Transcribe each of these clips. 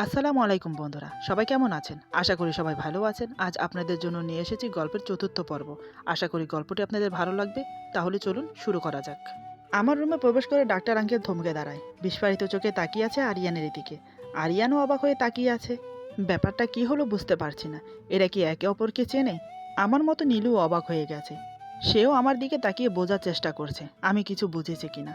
আসসালামু আলাইকুম বন্ধুরা, সবাই কেমন আছেন? আশা করি সবাই ভালো আছেন। আজ আপনাদের জন্য নিয়ে এসেছি গল্পের চতুর্থ পর্ব। আশা করি গল্পটি আপনাদের ভালো লাগবে। তাহলে চলুন শুরু করা যাক। আমার রুমে প্রবেশ করে ডাক্তার আঙ্কেল থমকে দাঁড়ায়। বিস্ফারিত চোখে তাকিয়ে আছে আরিয়ানের দিকে। আরিয়ানও অবাক হয়ে তাকিয়ে আছে। ব্যাপারটা কি হলো বুঝতে পারছি না। এরা কি একে অপরকে চেনে? আমার মতো নীলুও অবাক হয়ে গেছে। সেও আমার দিকে তাকিয়ে বোঝার চেষ্টা করছে আমি কিছু বুঝেছি কিনা।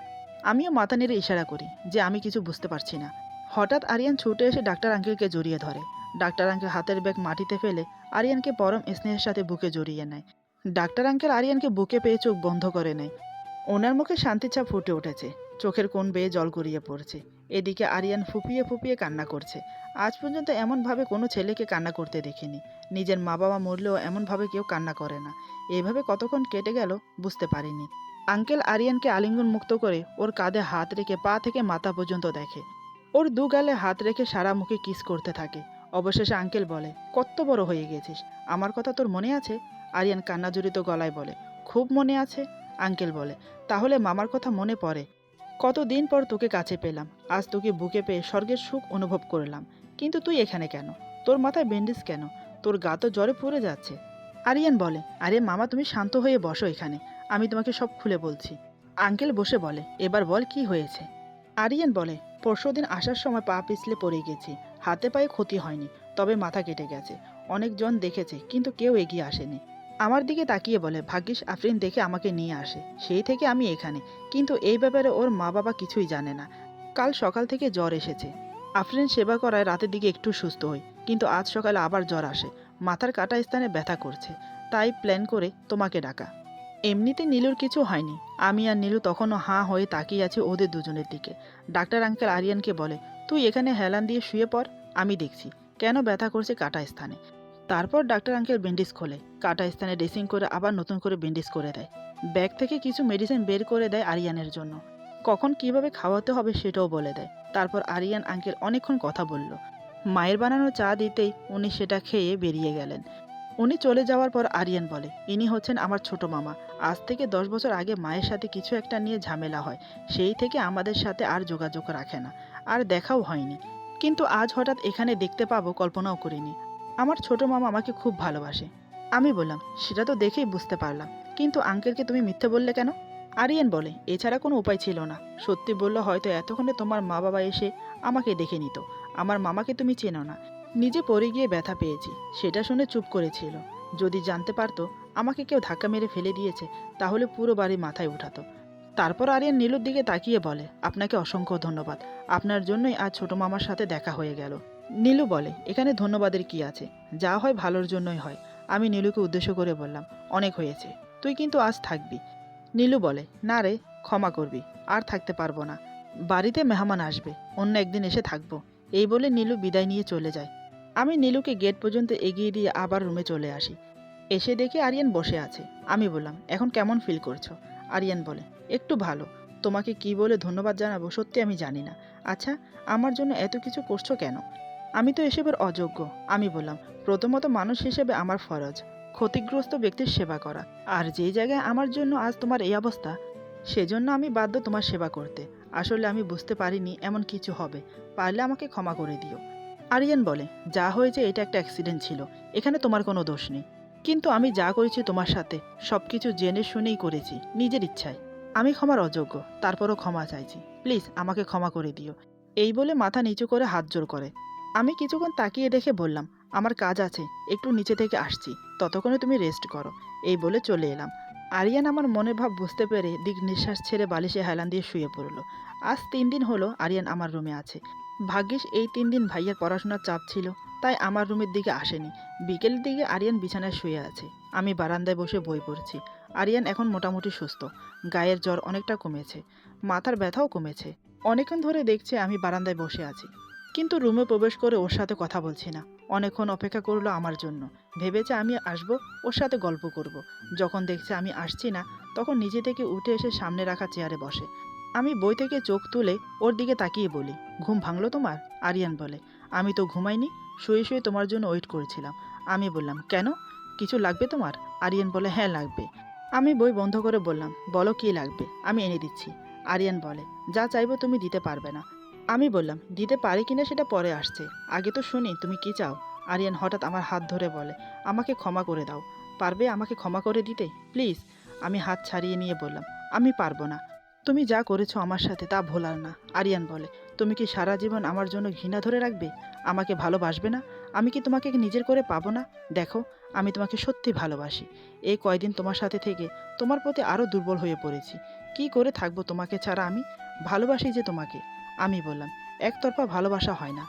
আমিও মাথা নেড়ে ইশারা করি যে আমি কিছু বুঝতে পারছি না। হঠাৎ আরিয়ান ছুটে এসে ডাক্তার আঙ্কেলকে জড়িয়ে ধরে। ডাক্তার আঙ্কেল হাতের ব্যাগ মাটিতে ফেলে আরিয়ানকে পরম স্নেহের সাথে বুকে জড়িয়ে নেয়। ডাক্তার আঙ্কেল আরিয়ানকে বুকে পেয়ে চোখ বন্ধ করে নেয়। ওনার মুখে শান্তির ছাপ ফুটে উঠেছে। চোখের কোণ বেয়ে জল গড়িয়ে পড়ছে। এদিকে আরিয়ান ফুপিয়ে ফুপিয়ে কান্না করছে। আজ পর্যন্ত এমনভাবে কোনো ছেলেকে কান্না করতে দেখিনি। নিজের মা বাবা মরলেও এমনভাবে কেউ কান্না করে না। এভাবে কতক্ষণ কেটে গেল বুঝতে পারিনি। আঙ্কেল আরিয়ানকে আলিঙ্গন মুক্ত করে ওর কাঁধে হাত রেখে পা থেকে মাথা পর্যন্ত দেখে। ওর দু গালে হাত রেখে সারা মুখে কিস করতে থাকে। অবশেষে আঙ্কেল বলে, কত বড় হয়ে গেছিস, আমার কথা তোর মনে আছে? আরিয়ান কান্নাজড়িত গলায় বলে, খুব মনে আছে। আঙ্কেল বলে, তাহলে মামার কথা মনে পড়ে? কতদিন পর তোকে কাছে পেলাম। আজ তোকে বুকে পেয়ে স্বর্গের সুখ অনুভব করলাম। কিন্তু তুই এখানে কেন? তোর মাথায় ব্যান্ডেজ কেন? তোর গা তো জ্বরে পুড়ে যাচ্ছে। আরিয়ান বলে, আরে মামা তুমি শান্ত হয়ে বসো এখানে, আমি তোমাকে সব খুলে বলছি। আঙ্কেল বসে বলে, এবার বল কি হয়েছে। আরিয়ান বলে, পরশুদিন আসার সময় পা পিছলে পড়ে গেছি। হাতে পায়ে ক্ষতি হয়নি, তবে মাথা কেটে গেছে। অনেকজন দেখেছে কিন্তু কেউ এগিয়ে আসেনি। আমার দিকে তাকিয়ে বলে, ভাগ্যিস আফরিন দেখে আমাকে নিয়ে আসে, সেই থেকে আমি এখানে। কিন্তু এই ব্যাপারে ওর মা বাবা কিছুই জানে না। কাল সকাল থেকে জ্বর এসেছে। আফরিন সেবা করায় রাতের দিকে একটু সুস্থ হই, কিন্তু আজ সকালে আবার জ্বর আসে। মাথার কাটা স্থানে ব্যথা করছে। তাই প্ল্যান করে তোমাকে ডাকা। এমনিতে নীলুর কিছু হয়নি। আমি আর নীলু তখনও হাঁ হয়ে তাকিয়ে আছি ওদের দুজনের দিকে। ডাক্তার আঙ্কেল আরিয়ানকে বলে, তুই এখানে হেলান দিয়ে শুয়ে পড়, আমি দেখছি কেন ব্যথা করছে কাটা স্থানে। তারপর ডাক্তার আঙ্কেল ব্যান্ডেজ খোলে, কাটা স্থানে ড্রেসিং করে আবার নতুন করে ব্যান্ডেজ করে দেয়। ব্যাগ থেকে কিছু মেডিসিন বের করে দেয় আরিয়ানের জন্য। কখন কিভাবে খাওয়াতে হবে সেটাও বলে দেয়। তারপর আরিয়ান আঙ্কেল অনেকক্ষণ কথা বলল। মায়ের বানানো চা দিতেই উনি সেটা খেয়ে বেরিয়ে গেলেন। উনি চলে যাওয়ার পর আরিয়ান বলে, ইনি হচ্ছেন আমার ছোট মামা। আজ থেকে 10 বছর আগে মায়ের সাথে কিছু একটা নিয়ে ঝামেলা হয়। সেই থেকে আমাদের সাথে আর যোগাযোগ রাখে না, আর দেখাও হয়নি। কিন্তু আজ হঠাৎ এখানে দেখতে পাবো কল্পনাও করিনি। আমার ছোট মামা আমাকে খুব ভালোবাসে। আমি বললাম, সেটা তো দেখেই বুঝতে পারলাম, কিন্তু আঙ্কেলকে তুমি মিথ্যে বললে কেন? আরিয়ান বলে, এছাড়া কোনো উপায় ছিল না। সত্যি বললে হয়তো এতক্ষণে তোমার মা বাবা এসে আমাকে দেখে নিত। আমার মামাকে তুমি চেনো না। নিজে পড়ে গিয়ে ব্যথা পেয়েছি, সেটা শুনে চুপ করেছিল। যদি জানতে পারতো আমাকে কেউ ধাক্কা মেরে ফেলে দিয়েছে, তাহলে পুরো বাড়ি মাথায় উঠাতো। তারপর আরিয়ান নীলুর দিকে তাকিয়ে বলে, আপনাকে অসংখ্য ধন্যবাদ। আপনার জন্যই আজ ছোট মামার সাথে দেখা হয়ে গেল। নীলু বলে, এখানে ধন্যবাদের কি আছে, যা হয় ভালোর জন্যই হয়। আমি নীলুকে উদ্দেশ্য করে বললাম, অনেক হয়েছে, তুই কিন্তু আজ থাকবি। নীলু বলে, না রে, ক্ষমা করবি, আর থাকতে পারবো না। বাড়িতে মেহমান আসবে, অন্য একদিন এসে থাকবো। এই বলে নীলু বিদায় নিয়ে চলে যায়। আমি নীলুকে গেট পর্যন্ত এগিয়ে দিয়ে আবার রুমে চলে আসি। এসে দেখি আরিয়ান বসে আছে। আমি বললাম, এখন কেমন ফিল করছো? আরিয়ান বলে, একটু ভালো। তোমাকে কি বলে ধন্যবাদ জানাবো সত্যি আমি জানি না। আচ্ছা, আমার জন্য এত কিছু করছো কেন? আমি তো এসবের অযোগ্য। আমি বললাম, প্রথমত মানুষ হিসেবে আমার ফরজ ক্ষতিগ্রস্ত ব্যক্তির সেবা করা। আর যেই জায়গায় আমার জন্য আজ তোমার এই অবস্থা, সেজন্য আমি বাধ্য তোমার সেবা করতে। আসলে আমি বুঝতে পারিনি এমন কিছু হবে। পারলে আমাকে ক্ষমা করে দিও। আরিয়ান বলে, যা হয়েছে এটা একটা অ্যাক্সিডেন্ট ছিল, এখানে তোমার কোনো দোষ নেই। কিন্তু আমি যা করেছি তোমার সাথে সব কিছু জেনে শুনেই করেছি, নিজের ইচ্ছায়। আমি ক্ষমার অযোগ্য, তারপরও ক্ষমা চাইছি। প্লিজ আমাকে ক্ষমা করে দিও। এই বলে মাথা নিচু করে হাত জোড় করে। আমি কিছুক্ষণ তাকিয়ে দেখে বললাম, আমার কাজ আছে, একটু নিচে থেকে আসছি, ততক্ষণে তুমি রেস্ট করো। এই বলে চলে এলাম। আরিয়ান আমার মনের ভাব বুঝতে পেরে দিক নিঃশ্বাস ছেড়ে বালিশে হেলান দিয়ে শুয়ে পড়ল। আজ 3 দিন হলো আরিয়ান আমার রুমে আছে। ভাগ্যিস এই 3 দিন ভাইয়ার পড়াশোনার চাপ ছিল, তাই আমার রুমের দিকে আসেনি। বিকেলের দিকে আরিয়ান বিছানায় শুয়ে আছে। আমি বারান্দায় বসে বই পড়ছি। আরিয়ান এখন মোটামুটি সুস্থ। গায়ের জ্বর অনেকটা কমেছে, মাথার ব্যথাও কমেছে। অনেকক্ষণ ধরে দেখছে আমি বারান্দায় বসে আছি, কিন্তু রুমে প্রবেশ করে ওর সাথে কথা বলছি না। অনেকক্ষণ অপেক্ষা করলো আমার জন্য। ভেবেছে আমি আসবো, ওর সাথে গল্প করব। যখন দেখছে আমি আসছি না, তখন নিজে থেকে উঠে এসে সামনে রাখা চেয়ারে বসে। আমি বই থেকে চোখ তুলে ওর দিকে তাকিয়ে বলি, ঘুম ভাঙলো তোমার? আরিয়ান বলে, আমি তো ঘুমাইনি, শুয়ে শুয়ে তোমার জন্য ওয়েট করেছিলাম। আমি বললাম, কেন, কিছু লাগবে তোমার? আরিয়ান বলে, হ্যাঁ লাগবে। আমি বই বন্ধ করে বললাম, বলো কি লাগবে, আমি এনে দিচ্ছি। আরিয়ান বলে, যা চাইবো তুমি দিতে পারবে না। আমি বললাম, দিতে পারি কিনা সেটা পরে আসছে, আগে তো শুনি তুমি কি চাও। আরিয়ান হঠাৎ আমার হাত ধরে বলে, আমাকে ক্ষমা করে দাও। পারবে আমাকে ক্ষমা করে দিতে প্লিজ? আমি হাত ছাড়িয়ে নিয়ে বললাম, আমি পারবো না। তুমি যা করেছো আমার সাথে তা ভোলার না। আরিয়ান বলে, তুমি কি সারা জীবন আমার জন্য ঘৃণা ধরে রাখবে? আমাকে ভালোবাসবে না? আমি কি তোমাকে নিজের করে পাবো না? দেখো, আমি তোমাকে সত্যি ভালোবাসি। এই কয়দিন তোমার সাথে থেকে তোমার প্রতি আরও দুর্বল হয়ে পড়েছি। কি করে থাকবো তোমাকে ছাড়া আমি? ভালোবাসি যে তোমাকে। আমি বললাম, একতরফা ভালোবাসা হয় না,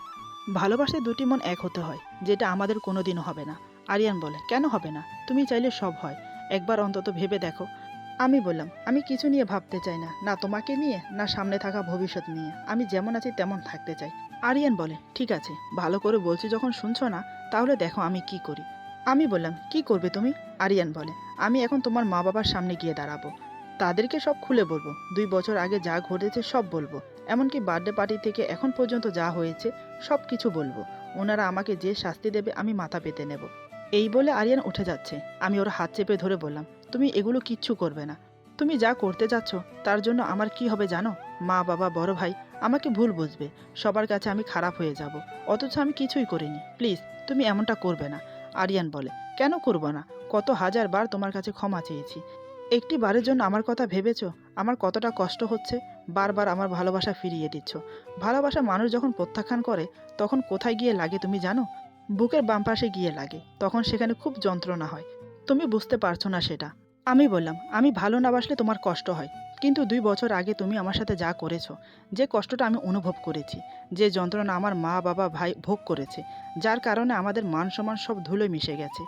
ভালোবাসায় দুটি মন এক হতে হয়, যেটা আমাদের কোনোদিনও হবে না। আরিয়ান বলে, কেন হবে না? তুমি চাইলে সব হয়, একবার অন্তত ভেবে দেখো। আমি বললাম, আমি কিছু নিয়ে ভাবতে চাই না, না তোমাকে নিয়ে না সামনে থাকা ভবিষ্যৎ নিয়ে। আমি যেমন আছি তেমন থাকতে চাই। আরিয়ান বলে, ঠিক আছে, ভালো করে বলছি যখন শুনছো না, তাহলে দেখো আমি কি করি। আমি বললাম, কি করবে তুমি? আরিয়ান বলে, আমি এখন তোমার মা বাবার সামনে গিয়ে দাঁড়াবো, তাদেরকে সব খুলে বলবো, 2 বছর আগে যা ঘটেছে সব বলবো, এমনকি বার্থডে পার্টি থেকে এখন পর্যন্ত যা হয়েছে সব কিছু বলবো। ওনারা আমাকে যে শাস্তি দেবে আমি মাথা পেতে নেব। এই বলে আরিয়ান উঠে যাচ্ছে। আমি ওর হাত চেপে ধরে বললাম, তুমি এগুলো কিচ্ছু করবে না। তুমি যা করতে যাচ্ছ তার জন্য আমার কি হবে জানো? মা বাবা বড় ভাই আমাকে ভুল বুঝবে, সবার কাছে আমি খারাপ হয়ে যাব, অথচ আমি কিছুই করিনি। প্লিজ তুমি এমনটা করবে না। আরিয়ান বলে, কেন করব না? কত হাজার বার তোমার কাছে ক্ষমা চেয়েছি, একটি বারের জন্য আমার কথা ভেবেছো? আমার কতটা কষ্ট হচ্ছে, বারবার আমার ভালোবাসা ফিরিয়ে দিচ্ছ। ভালোবাসা মানুষ যখন প্রত্যাখ্যান করে তখন কোথায় গিয়ে লাগে তুমি জানো? বুকের বাম পাশে গিয়ে লাগে, তখন সেখানে খুব যন্ত্রণা হয়। তুমি বুঝতে পারছো না সেটা। আমি বললাম, আমি ভালো না বাসলে তোমার কষ্ট হয়, কিন্তু 2 বছর আগে তুমি আমার সাথে যা করেছো, যে কষ্টটা আমি অনুভব করেছি, যে যন্ত্রণা আমার মা বাবা ভাই ভোগ করেছে, যার কারণে আমাদের মান সম্মান সব ধুলোয় মিশে গেছে।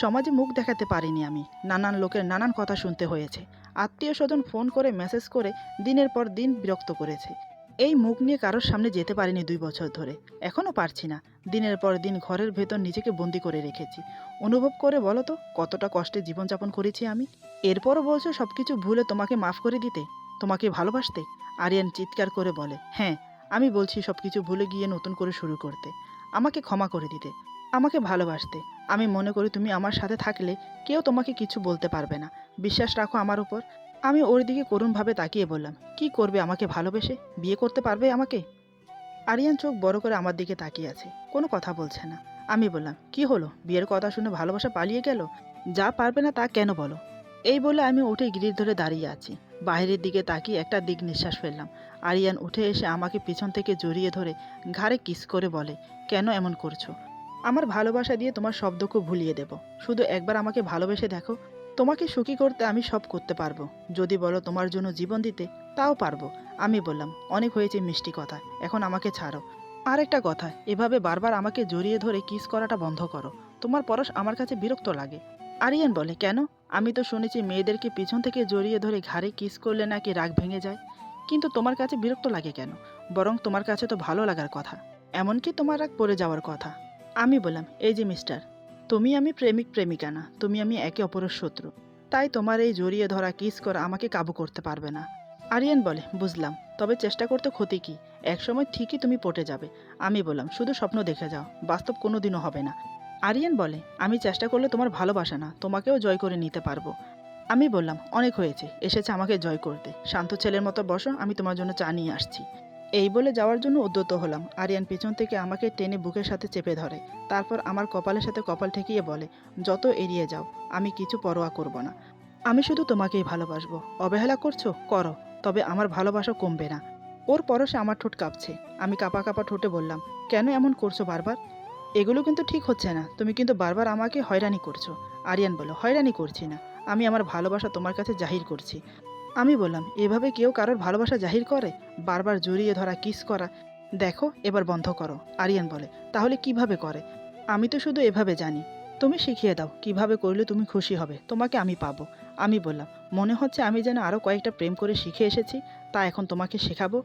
সমাজে মুখ দেখাতে পারিনি আমি, নানান লোকের নানান কথা শুনতে হয়েছে, আত্মীয় স্বজন ফোন করে মেসেজ করে দিনের পর দিন বিরক্ত করেছে। এই মুখ নিয়ে কারোর সামনে যেতে পারিনি 2 বছর ধরে, এখনও পারছি না। দিনের পর দিন ঘরের ভেতর নিজেকে বন্দি করে রেখেছি। অনুভব করে বলো তো কতটা কষ্টে জীবনযাপন করেছি আমি। এরপরও বলছো সব কিছু ভুলে তোমাকে মাফ করে দিতে, তোমাকে ভালোবাসতে। আরিয়ান চিৎকার করে বলে, হ্যাঁ, আমি বলছি সব কিছু ভুলে গিয়ে নতুন করে শুরু করতে, আমাকে ক্ষমা করে দিতে, আমাকে ভালোবাসতে। আমি মনে করি তুমি আমার সাথে থাকলে কেউ তোমাকে কিছু বলতে পারবে না, বিশ্বাস রাখো আমার উপর। আমি ওর দিকে করুণভাবে তাকিয়ে বললাম, কি করবে আমাকে ভালোবেসে? বিয়ে করতে পারবে আমাকে? আরিয়ান চোখ বড় করে আমার দিকে তাকিয়ে আছে, কোনো কথা বলছে না। আমি বললাম, কি হলো, বিয়ের কথা শুনে ভালোবাসা পালিয়ে গেল? যা পারবে না তা কেন বলো? এই বলে আমি উঠে গিরির ধরে দাঁড়িয়ে আছি, বাইরের দিকে তাকিয়ে একটা দিক নিঃশ্বাস ফেললাম। আরিয়ান উঠে এসে আমাকে পিছন থেকে জড়িয়ে ধরে ঘাড়ে কিস করে বলে, কেন এমন করছো? আমার ভালোবাসা দিয়ে তোমার সব দুঃখ ভুলিয়ে দেব, শুধু একবার আমাকে ভালোবেসে দেখো। তোমাকে সুখী করতে আমি সব করতে পারবো, যদি বলো তোমার জন্য জীবন দিতে, তাও পারবো। আমি বললাম, অনেক হয়েছে মিষ্টি কথা, এখন আমাকে ছাড়ো। আর একটা কথা, এভাবে বারবার আমাকে জড়িয়ে ধরে কিস করাটা বন্ধ করো, তোমার পরশ আমার কাছে বিরক্ত লাগে। আরিয়ান বলে, কেন? আমি তো শুনেছি মেয়েদেরকে পিছন থেকে জড়িয়ে ধরে ঘাড়ে কিস করলে নাকি রাগ ভেঙে যায়, কিন্তু তোমার কাছে বিরক্ত লাগে কেন? বরং তোমার কাছে তো ভালো লাগার কথা, এমনকি তোমার রাগ পড়ে যাওয়ার কথা। আমি বললাম, এই যে মিস্টার, তুমি আমি প্রেমিক প্রেমিকা না, তুমি আমি একে অপরের শত্রু, তাই তোমার এই জড়িয়ে ধরা কিস করা আমাকে কাবু করতে পারবে না। আরিয়ান বলে, বুঝলাম, তবে চেষ্টা করতে ক্ষতি কি, একসময় ঠিকই তুমি পটে যাবে। আমি বললাম, শুধু স্বপ্ন দেখে যাও, বাস্তব কোনো দিনও হবে না। আরিয়ান বলে, আমি চেষ্টা করলে তোমার ভালোবাসা না তোমাকেও জয় করে নিতে পারবো। আমি বললাম, অনেক হয়েছে, এসেছে আমাকে জয় করতে, শান্ত ছেলের মতো বসো, আমি তোমার জন্য চা নিয়ে আসছি। এই বলে যাওয়ার জন্য উদ্যত হলাম। আরিয়ান পেছন থেকে আমাকে টেনে বুকের সাথে চেপে ধরে, তারপর আমার কপালের সাথে কপাল ঠেকিয়ে বলে, যত এড়িয়ে যাও, আমি কিছু পরোয়া করব না, আমি শুধু তোমাকেই ভালোবাসবো। অবহেলা করছো করো, তবে আমার ভালোবাসা কমবে না। ওর পরশে আমার ঠোঁট কাঁপছে, আমি কাঁপা কাঁপা ঠোঁটে বললাম, কেন এমন করছো বারবার? এগুলো কিন্তু ঠিক হচ্ছে না, তুমি কিন্তু বারবার আমাকে হয়রানি করছো। আরিয়ান বলল, হয়রানি করছি না, আমি আমার ভালোবাসা তোমার কাছে জাহির করছি। আমি বললাম, এভাবে কেউ কারোর ভালোবাসা জাহির করে? বারবার জড়িয়ে ধরা কিস করা, দেখো এবার বন্ধ করো। আরিয়ান বলে, তাহলে কিভাবে করে? আমি তো শুধু এভাবে জানি, তুমি শিখিয়ে দাও কিভাবে করলে তুমি খুশি হবে, তোমাকে আমি পাবো। আমি বললাম, মনে হচ্ছে আমি যেন আরও কয়েকটা প্রেম করে শিখে এসেছি, তা এখন তোমাকে শেখাবো।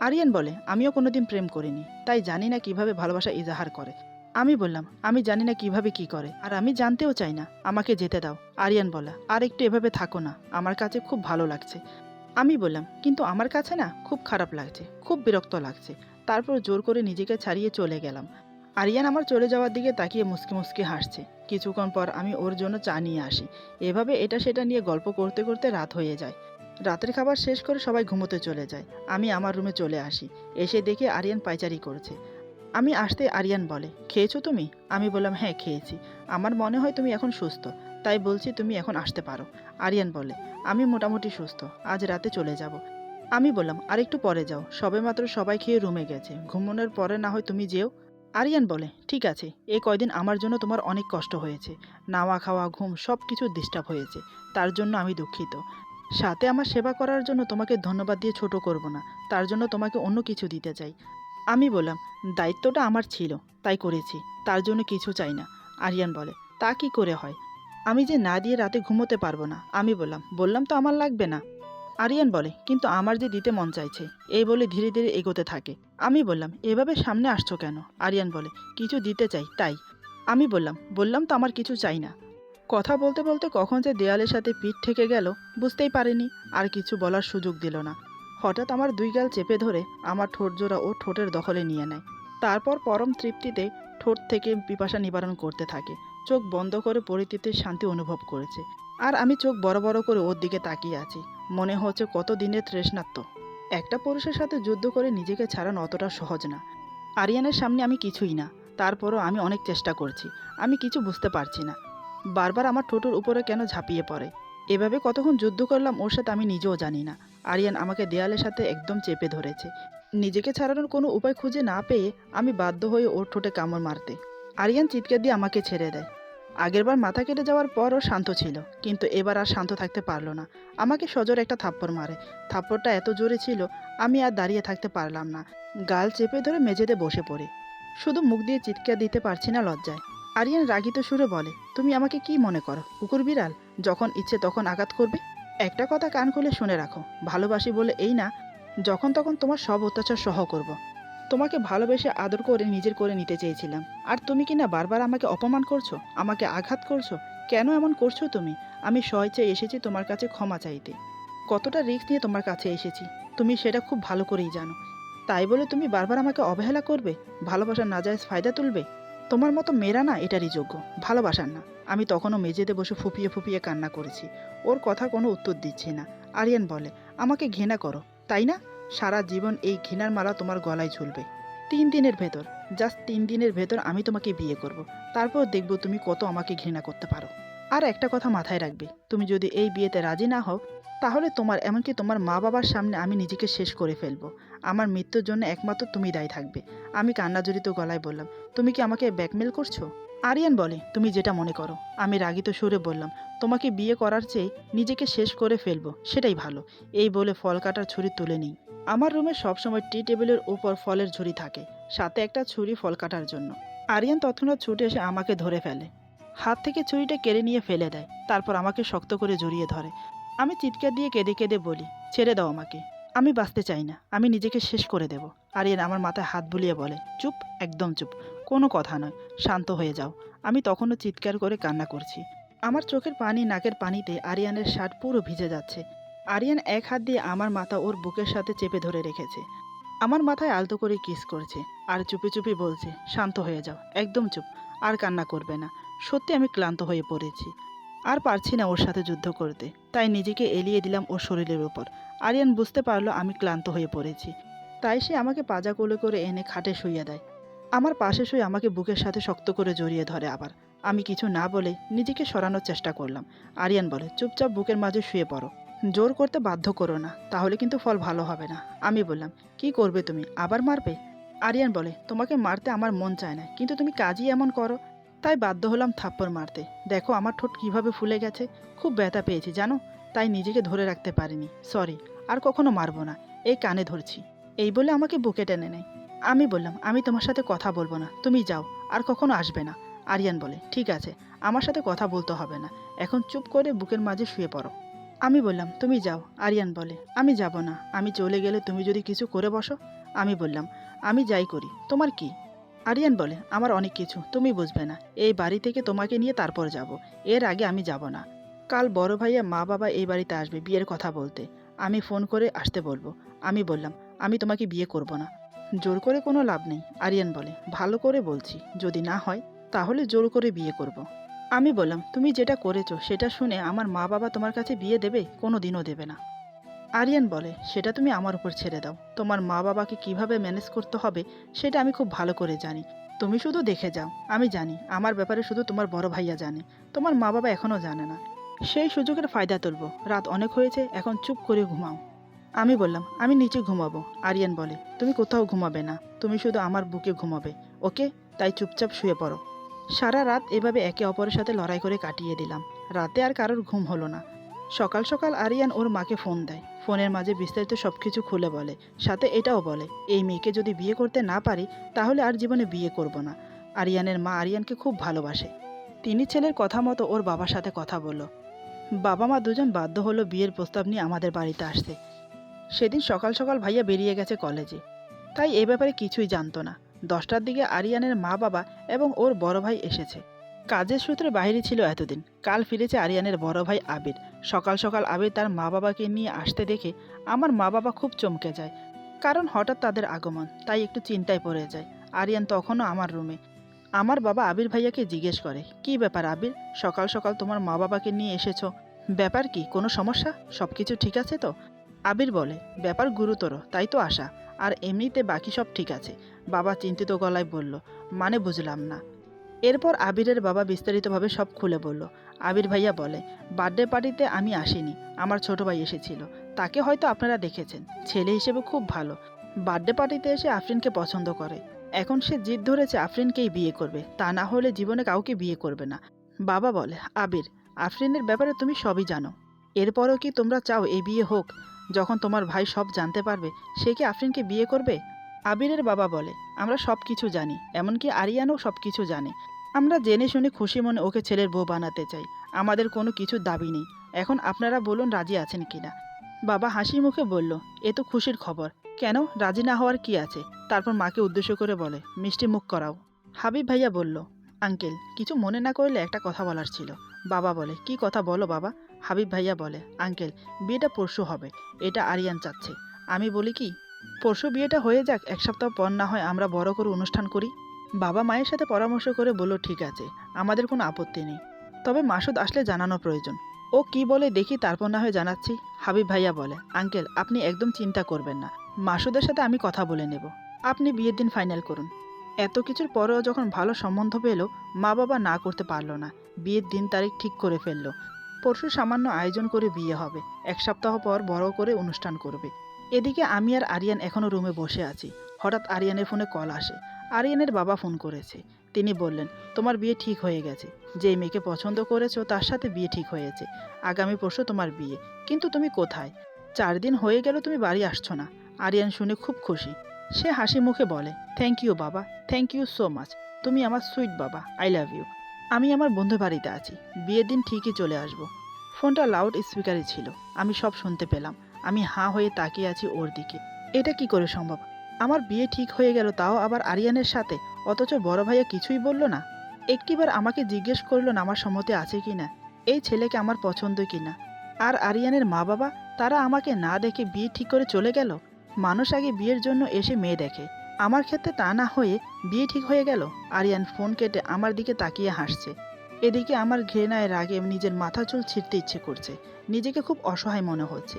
আরিয়ান বলে, আমিও কোনোদিন প্রেম করিনি, তাই জানি না কিভাবে ভালোবাসা ইজাহার করে। আমি বললাম, আমি জানি না কিভাবে কি করে, আর আমি জানতেও চাই না, আমাকে যেতে দাও। আরিয়ান বলে, আর একটু এভাবে থাকো না, আমার কাছে খুব ভালো লাগছে। আমি বললাম, কিন্তু আমার কাছে না খুব খারাপ লাগছে, খুব বিরক্ত লাগছে। তারপর জোর করে নিজেকে ছাড়িয়ে চলে গেলাম। আরিয়ান আমার চলে যাওয়ার দিকে তাকিয়ে মুচকি মুচকি হাসছে। কিছুক্ষণ পর আমি ওর জন্য চা নিয়ে আসি। এভাবে এটা সেটা নিয়ে গল্প করতে করতে রাত হয়ে যায়। রাতের খাবার শেষ করে সবাই ঘুমোতে চলে যায়। আমি আমার রুমে চলে আসি। এসে দেখি আরিয়ান পায়চারি করছে। আমি আসতে আরিয়ান বলে, খেয়েছো তুমি? আমি বললাম, হ্যাঁ খেয়েছি। আমার মনে হয় তুমি এখন সুস্থ, তাই বলছি তুমি এখন আসতে পারো। আরিয়ান বলে, আমি মোটামুটি সুস্থ, আজ রাতে চলে যাব। আমি বললাম, আর একটু পরে যাও, সবেমাত্র সবাই খেয়ে রুমে গেছে, ঘুমানোর পরে না হয় তুমি যেও। আরিয়ান বলে, ঠিক আছে, এই কয়দিন আমার জন্য তোমার অনেক কষ্ট হয়েছে, নাওয়া খাওয়া ঘুম সব কিছু ডিস্টার্ব হয়েছে, তার জন্য আমি দুঃখিত। সাথে আমার সেবা করার জন্য তোমাকে ধন্যবাদ দিয়ে ছোট করব না, তার জন্য তোমাকে অন্য কিছু দিতে চাই। আমি বললাম, দায়িত্বটা আমার ছিল, তাই করেছি, তার জন্য কিছু চাই না। আরিয়ান বলে, তা কি করে হয়? আমি যে না দিয়ে রাতে ঘুমোতে পারবো না। আমি বললাম তো আমার লাগবে না। আরিয়ান বলে, কিন্তু আমার যে দিতে মন চাইছে। এই বলে ধীরে ধীরে এগোতে থাকে। আমি বললাম, এভাবে সামনে আসছো কেন? আরিয়ান বলে, কিছু দিতে চাই তাই। আমি বললাম তো আমার কিছু চাই না। কথা বলতে বলতে কখন যে দেয়ালের সাথে পিঠ ঠেকে গেল বুঝতেই পারিনি। আর কিছু বলার সুযোগ দিল না। হঠাৎ আমার দুই গাল চেপে ধরে আমার ঠোঁট জোড়া ও ঠোঁটের দখলে নিয়ে নেয়। তারপর পরম তৃপ্তিতে ঠোঁট থেকে পিপাসা নিবারণ করতে থাকে। চোখ বন্ধ করে পরিতৃপ্তির শান্তি অনুভব করেছে। আর আমি চোখ বড় বড় করে ওর দিকে তাকিয়ে আছি। মনে হচ্ছে কত দিনের তৃষ্ণার্ত। একটা পুরুষের সাথে যুদ্ধ করে নিজেকে ছাড়ানো অতটা সহজ না। আরিয়ানের সামনে আমি কিছুই না। তারপরও আমি অনেক চেষ্টা করছি। আমি কিছু বুঝতে পারছি না। বারবার আমার ঠোঁটের উপরে কেন ঝাঁপিয়ে পড়ে। এভাবে কতক্ষণ যুদ্ধ করলাম ওর সাথে আমি নিজেও জানি না। আরিয়ান আমাকে দেয়ালের সাথে একদম চেপে ধরেছে। নিজেকে ছাড়ানোর কোনো উপায় খুঁজে না পেয়ে আমি বাধ্য হয়ে ওর ঠোঁটে কামড় মারতে। আরিয়ান চিৎকার দিয়ে আমাকে ছেড়ে দেয়। আগেরবার মাথা কেটে যাওয়ার পরও শান্ত ছিল, কিন্তু এবার আর শান্ত থাকতে পারলো না। আমাকে সজোরে একটা থাপ্পড় মারে। থাপ্পড়টা এত জোরে ছিল আমি আর দাঁড়িয়ে থাকতে পারলাম না। গাল চেপে ধরে মেঝেতে বসে পড়ি। শুধু মুখ দিয়ে চিৎকার দিতে পারছি না লজ্জায়। আরিয়ান রাগিত সুরে বলে, তুমি আমাকে কি মনে করো, কুকুর বিড়াল, যখন ইচ্ছে তখন আঘাত করবে? একটা কথা কান খুলে শুনে রাখো, ভালোবাসি বলে এই না, যখন তখন তোমার সব অত্যাচার সহ করব। তোমাকে ভালোবেসে আদর করে নিজের করে নিতে চেয়েছিলাম, আর তুমি কি না বারবার আমাকে অপমান করছো, আমাকে আঘাত করছো। কেন এমন করছো তুমি? আমি স্বেচ্ছায় এসেছি তোমার কাছে ক্ষমা চাইতে। কতটা রিস্ক নিয়ে তোমার কাছে এসেছি তুমি সেটা খুব ভালো করেই জানো। তাই বলে তুমি বারবার আমাকে অবহেলা করবে, ভালোবাসার নাজায়েজ ফায়দা তুলবে? তোমার মতো মেয়েরা না এটারই যোগ্য, ভালোবাসার না। আমি তখনও মেঝেতে বসে ফুপিয়ে ফুপিয়ে কান্না করেছি। ওর কথা কোনো উত্তর দিচ্ছি না। আরিয়ান বলে, আমাকে ঘৃণা করো, তাই না? সারা জীবন এই ঘৃণার মালা তোমার গলায় ঝুলবে। 3 দিনের ভেতর, জাস্ট 3 দিনের ভেতর আমি তোমাকে বিয়ে করব। তারপর দেখব তুমি কত আমাকে ঘৃণা করতে পারো। আর একটা কথা মাথায় রাখবে, তুমি যদি এই বিয়েতে রাজি না হও, তাহলে তোমার, এমনকি তোমার মা বাবার সামনে আমি নিজেকে শেষ করে ফেলবো। আমার মৃত্যুর জন্য একমাত্র তুমি দায়ী থাকবে। আমি কান্নাজড়িত গলায় বললাম, তুমি কি আমাকে ব্ল্যাকমেল করছো? আরিয়ান বলে, তুমি যেটা মনে করো। আমি রাগিত সুরে বললাম, তোমাকে বিয়ে করার চেয়ে নিজেকে শেষ করে ফেলবো সেটাই ভালো। এই বলে ফল কাটার ছুরি তুলে নিই। আমার রুমে সবসময় টি টেবিলের উপর ফলের ঝুড়ি থাকে, সাথে একটা ছুরি ফল কাটার জন্য। আরিয়ান তৎক্ষণাৎ ছুটে এসে আমাকে ধরে ফেলে। হাত থেকে ছুরিটা কেড়ে নিয়ে ফেলে দেয়, তারপর আমাকে শক্ত করে জড়িয়ে ধরে। আমি চিৎকার দিয়ে কেঁদে কেঁদে বলি, ছেড়ে দাও আমাকে, আমি বাঁচতে চাই না, আমি নিজেকে শেষ করে দেব। আরিয়ান আমার মাথায় হাত বুলিয়ে বলে, চুপ, একদম চুপ, কোনো কথা নয়, শান্ত হয়ে যাও। আমি তখনও চিৎকার করে কান্না করছি। আমার চোখের পানি নাকের পানিতে আরিয়ানের শার্ট পুরো ভিজে যাচ্ছে। আরিয়ান এক হাত দিয়ে আমার মাথা ওর বুকের সাথে চেপে ধরে রেখেছে। আমার মাথায় আলতো করে কিস করছে, আর চুপি চুপি বলছে, শান্ত হয়ে যাও, একদম চুপ, আর কান্না করবে না। সত্যি আমি ক্লান্ত হয়ে পড়েছি, আর পারছি না ওর সাথে যুদ্ধ করতে, তাই নিজেকে এলিয়ে দিলাম ওর শরীরের ওপর। আরিয়ান বুঝতে পারলো আমি ক্লান্ত হয়ে পড়েছি, তাই সে আমাকে পাজা কোলে করে এনে খাটে শুইয়ে দেয়। আমার পাশে শুয়ে আমাকে বুকের সাথে শক্ত করে জড়িয়ে ধরে আবার। আমি কিছু না বলে নিজেকে সরানোর চেষ্টা করলাম। আরিয়ান বলে, চুপচাপ বুকের মাঝে শুয়ে পড়ো, জোর করতে বাধ্য করো না, তাহলে কিন্তু ফল ভালো হবে না। আমি বললাম, কি করবে তুমি, আবার মারবে? আরিয়ান বলে, তোমাকে মারতে আমার মন চায় না, কিন্তু তুমি কাজই এমন করো, তাই বাধ্য হলাম থাপ্পড় মারতে। দেখো আমার ঠোঁট কিভাবে ফুলে গেছে, খুব ব্যথা পেয়েছি জানো, তাই নিজেকে ধরে রাখতে পারিনি, সরি, আর কখনো মারবো না, এই কানে ধরছি। এই বলে আমাকে বুকে টেনে নেয়। আমি বললাম, আমি তোমার সাথে কথা বলবো না, তুমি যাও, আর কখনো আসবে না। আরিয়ান বলে, ঠিক আছে, আমার সাথে কথা বলতে হবে না, এখন চুপ করে বুকের মাঝে শুয়ে পড়ো। আমি বললাম, তুমি যাও। আরিয়ান বলে, আমি যাব না, আমি চলে গেলে তুমি যদি কিছু করে বসো। আমি বললাম, আমি যাই করি, তোমার কি? আরিয়ান বলে, আমার অনেক কিছু, তুমি বুঝবে না, এই বাড়ি থেকে তোমাকে নিয়ে তারপর যাব, এর আগে আমি যাব না। কাল বড় ভাইয়া মা বাবা এই বাড়িতে আসবে বিয়ের কথা বলতে, আমি ফোন করে আসতে বলবো। আমি বললাম, আমি তোমাকে বিয়ে করব না। জোর করে কোনো লাভ নেই। আরিয়ান বলে, ভালো করে বলছি, যদি না হয় তাহলে জোর করে বিয়ে করব। আমি বললাম, তুমি যেটা করেছো সেটা শুনে আমার মা বাবা তোমার কাছে বিয়ে দেবে? কোনো দিনও দেবে না। আরিয়ান বলে, সেটা তুমি আমার উপর ছেড়ে দাও। তোমার মা বাবাকে কিভাবে ম্যানেজ করতে হবে সেটা আমি খুব ভালো করে জানি। তুমি শুধু দেখে যাও। আমি জানি আমার ব্যাপারে শুধু তোমার বড় ভাইয়া জানে, তোমার মা বাবা এখনও জানে না। সেই সুযোগের ফায়দা তুলবো। রাত অনেক হয়েছে, এখন চুপ করে ঘুমাও। আমি বললাম, আমি নিচে ঘুমাবো। আরিয়ান বলে, তুমি কোথাও ঘুমাবে না, তুমি শুধু আমার বুকে ঘুমাবে, ওকে? তাই চুপচাপ শুয়ে পড়ো। সারা রাত এভাবে একে অপরের সাথে লড়াই করে কাটিয়ে দিলাম। রাতে আর কারোর ঘুম হলো না। সকাল সকাল আরিয়ান ওর মাকে ফোন দেয়। ফোনের মাঝে বিস্তারিত সব কিছু খুলে বলে, সাথে এটাও বলে, এই মেয়েকে যদি বিয়ে করতে না পারি তাহলে আর জীবনে বিয়ে করব না। আরিয়ানের মা আরিয়ানকে খুব ভালোবাসে। তিনি ছেলের কথা মতো ওর বাবার সাথে কথা বলল। বাবা মা দুজন বাধ্য হলো বিয়ের প্রস্তাব নিয়ে আমাদের বাড়িতে আসতে। সেদিন সকাল সকাল ভাইয়া বেরিয়ে গেছে কলেজে, তাই এ ব্যাপারে কিছুই জানতো না। 10টার দিকে আরিয়ানের মা বাবা এবং ওর বড় ভাই এসেছে। কাজের সূত্রে বাইরে ছিল এতদিন। কাল ফিরেছে আরিয়ানের বড় ভাই আবির। সকাল সকাল আবির তার মা বাবাকে নিয়ে আসতে দেখে আমার মা বাবা খুব চমকে যায়, কারণ হঠাৎ তাদের আগমন, তাই একটু চিন্তায় পড়ে যায়। আরিয়ান তখনও আমার রুমে। আমার বাবা আবির ভাইয়াকে জিজ্ঞেস করে, কি ব্যাপার আবির, সকাল সকাল তোমার মা বাবাকে নিয়ে এসেছো? ব্যাপার কি, কোনো সমস্যা? সব কিছু ঠিক আছে তো? আবির বলে, ব্যাপার গুরুতর, তাই তো আসা। আর এমনিতে বাকি সব ঠিক আছে। বাবা চিন্তিত গলায় বলল, মানে বুঝলাম না। এরপর আবিরের বাবা বিস্তারিতভাবে সব খুলে বলল। আবির ভাইয়া বলে, বার্থডে পার্টিতে আমি আসিনি, আমার ছোট ভাই এসেছিল। তাকে হয়তো আপনারা দেখেছেন, ছেলে হিসেবে খুব ভালো। বার্থডে পার্টিতে এসে আফরিনকে পছন্দ করে। এখন সে জিদ ধরেছে আফরিনকেই বিয়ে করবে, তা না হলে জীবনে কাউকে বিয়ে করবে না। বাবা বলে, আবির, আফরিনের ব্যাপারে তুমি সবই জানো। এরপরও কি তোমরা চাও এই বিয়ে হোক? যখন তোমার ভাই সব জানতে পারবে, সে কি আফরিনকে বিয়ে করবে? আবিরের বাবা বলে, আমরা সব কিছু জানি, এমনকি আরিয়ানও সব কিছু জানে। আমরা জেনে শুনে খুশি মনে ওকে ছেলের বউ বানাতে চাই। আমাদের কোনো কিছু দাবি নেই। এখন আপনারা বলুন রাজি আছেন কিনা। বাবা হাসি মুখে বলল, এ তো খুশির খবর। কেন, রাজি না হওয়ার কি আছে? তারপর মাকে উদ্দেশ্য করে বলে, মিষ্টি মুখ করাও। হাবিব ভাইয়া বলল, আঙ্কেল, কিছু মনে না করলে একটা কথা বলার ছিল। বাবা বলে, কি কথা বলো বাবা। হাবিব ভাইয়া বলে, আঙ্কেল, বিয়েটা পরশু হবে, এটা আরিয়ান চাচ্ছে। আমি বলি কি, পরশু বিয়েটা হয়ে যাক, 1 সপ্তাহ পর না হয় আমরা বড় করে অনুষ্ঠান করি। বাবা মায়ের সাথে পরামর্শ করে বলল, ঠিক আছে, আমাদের কোনো আপত্তি নেই। তবে মাসুদ আসলে জানানো প্রয়োজন। ও কি বলে দেখি, তারপর না হয় জানাচ্ছি। হাবিব ভাইয়া বলে, আঙ্কেল, আপনি একদম চিন্তা করবেন না, মাসুদের সাথে আমি কথা বলে নেব। আপনি বিয়ের দিন ফাইনাল করুন। এত কিছুর পরেও যখন ভালো সম্বন্ধ পেল, মা বাবা না করতে পারলো না। বিয়ের দিন তারিখ ঠিক করে ফেললো। পরশু সামান্য আয়োজন করে বিয়ে হবে, 1 সপ্তাহ পর বড় করে অনুষ্ঠান করবে। এদিকে আমি আর আরিয়ান এখনও রুমে বসে আছি। হঠাৎ আরিয়ানের ফোনে কল আসে। আরিয়ানের বাবা ফোন করেছে। তিনি বললেন, তোমার বিয়ে ঠিক হয়ে গেছে। যেই মেয়েকে পছন্দ করেছো তার সাথে বিয়ে ঠিক হয়েছে। আগামী পরশু তোমার বিয়ে। কিন্তু তুমি কোথায়? 4 দিন হয়ে গেল তুমি বাড়ি আসছো না। আরিয়ান শুনে খুব খুশি। সে হাসি মুখে বলে, থ্যাংক ইউ বাবা, থ্যাংক ইউ সো মাচ। তুমি আমার সুইট বাবা, আই লাভ ইউ। আমি আমার বন্ধু বাড়িতে আছি, বিয়ের দিন ঠিকই চলে আসব। ফোনটা লাউড স্পিকারে ছিল, আমি সব শুনতে পেলাম। আমি হাঁ হয়ে তাকিয়ে আছি ওর দিকে। এটা কি করে সম্ভব? আমার বিয়ে ঠিক হয়ে গেল, তাও আবার আরিয়ানের সাথে, অথচ বড় ভাইয়া কিছুই বলল না। একটিবার আমাকে জিজ্ঞেস করলো না আমার সম্মতি আছে কি না, এই ছেলেকে আমার পছন্দ কি না। আর আরিয়ানের মা বাবা, তারা আমাকে না দেখে বিয়ে ঠিক করে চলে গেল। মানুষ আগে বিয়ের জন্য এসে মেয়ে দেখে, আমার ক্ষেত্রে তা না হয়ে বিয়ে ঠিক হয়ে গেল। আরিয়ান ফোন কেটে আমার দিকে তাকিয়ে হাসছে। এদিকে আমার ঘৃণায় রাগে নিজের মাথা চুল ছিঁড়তে ইচ্ছে করছে। নিজেকে খুব অসহায় মনে হচ্ছে।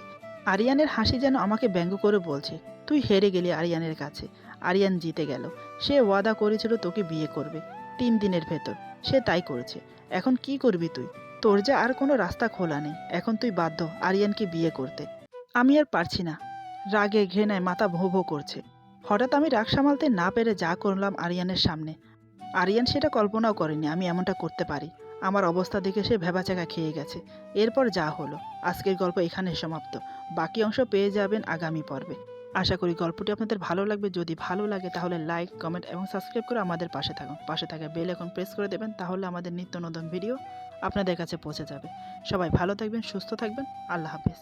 আরিয়ানের হাসি যেন আমাকে ব্যঙ্গ করে বলছে, তুই হেরে গেলি আরিয়ানের কাছে। আরিয়ান জিতে গেল। সে ওয়াদা করেছিল তোকে বিয়ে করবে 3 দিনের ভেতর, সে তাই করেছে। এখন কি করবি তুই? তোর যে আর কোনো রাস্তা খোলা নেই, এখন তুই বাধ্য আরিয়ানকে বিয়ে করতে। আমি আর পারছি না। রাগে ঘৃণায় মাথা ভোঁ ভোঁ করছে। হঠাৎ আমি রাগ সামালতে না পেরে যা করলাম আরিয়ানের সামনে। আরিয়ান সেটা কল্পনাও করেনি আমি এমনটা করতে পারি। আমার অবস্থা দেখে সে ভ্যাবাচ্যাকা খেয়ে গেছে। এরপর যা হলো, আজকের গল্প এখানে সমাপ্ত। বাকি অংশ পেয়ে যাবেন আগামী পর্বে। আশা করি গল্পটি আপনাদের ভালো লাগবে। যদি ভালো লাগে তাহলে লাইক, কমেন্ট এবং সাবস্ক্রাইব করে আমাদের পাশে থাকুন। পাশে থাকা বেল আইকন প্রেস করে দেবেন, তাহলে আমাদের নিত্য নতুন ভিডিও আপনাদের কাছে পৌঁছে যাবে। সবাই ভালো থাকবেন, সুস্থ থাকবেন। আল্লাহ হাফেজ।